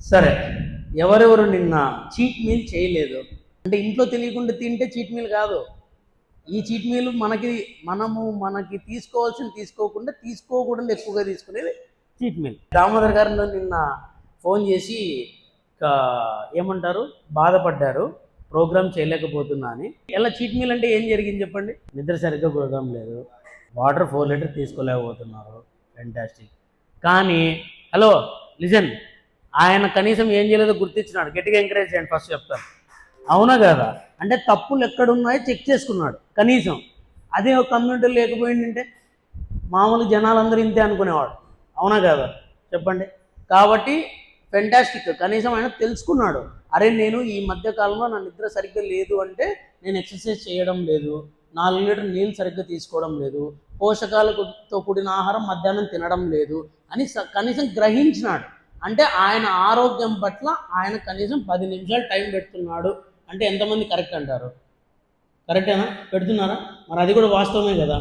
సరే, ఎవరెవరు నిన్న చీట్ మీల్ చేయలేదు అంటే ఇంట్లో తెలియకుండా తింటే చీట్ మీల్ కాదు. ఈ చీట్ మీల్ మనకి తీసుకోకుండా తీసుకోకూడదు ఎక్కువగా తీసుకునేది చీట్ మీల్. దామోదర్ గారు నిన్న ఫోన్ చేసి ఏమంటారు బాధపడ్డారు, ప్రోగ్రామ్ చేయలేకపోతున్నా అని. ఎలా చీట్ మీల్ అంటే ఏం జరిగింది చెప్పండి? నిద్ర సరిగ్గా ప్రోగ్రామ్ లేదు, వాటర్ 4 లీటర్ తీసుకోలేకపోతున్నారు, ఫెంటాస్టిక్. కానీ హలో లిజన్, ఆయన కనీసం ఏం చేయలేదో గుర్తించినాడు. గట్టిగా ఎంకరేజ్ చేయండి ఫస్ట్ చెప్తాను. అవునా కదా? అంటే తప్పులు ఎక్కడున్నాయో చెక్ చేసుకున్నాడు కనీసం. అదే ఒక కమ్యూనిటీలో లేకపోయిందంటే మామూలు జనాలందరూ ఇంతే అనుకునేవాడు. అవునా కదా? చెప్పండి. కాబట్టి ఫెంటాస్టిక్, కనీసం ఆయన తెలుసుకున్నాడు. అరే నేను ఈ మధ్యకాలంలో నా నిద్ర సరిగ్గా లేదు అంటే నేను ఎక్సర్సైజ్ చేయడం లేదు, 4 లీటర్ నీళ్ళు సరిగ్గా తీసుకోవడం లేదు, పోషకాలతో కూడిన ఆహారం మధ్యాహ్నం తినడం లేదు అని కనీసం గ్రహించినాడు. అంటే ఆయన ఆరోగ్యం పట్ల ఆయన కనీసం 10 నిమిషాలు టైం పెడుతున్నాడు అంటే ఎంతమంది కరెక్ట్ అంటారు? కరెక్టేనా? పెడుతున్నారా? మరి అది కూడా వాస్తవమే కదా,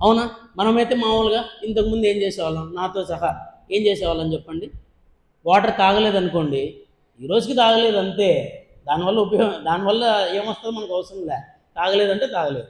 అవునా? మనమైతే మామూలుగా ఇంతకుముందు ఏం చేసేవాళ్ళం, నాతో సహా ఏం చేసేవాళ్ళని చెప్పండి? వాటర్ తాగలేదనుకోండి, ఈరోజుకి తాగలేదు అంతే, దానివల్ల ఏమొస్తుందో మనకు అవసరం లే, తాగలేదంటే తాగలేదు.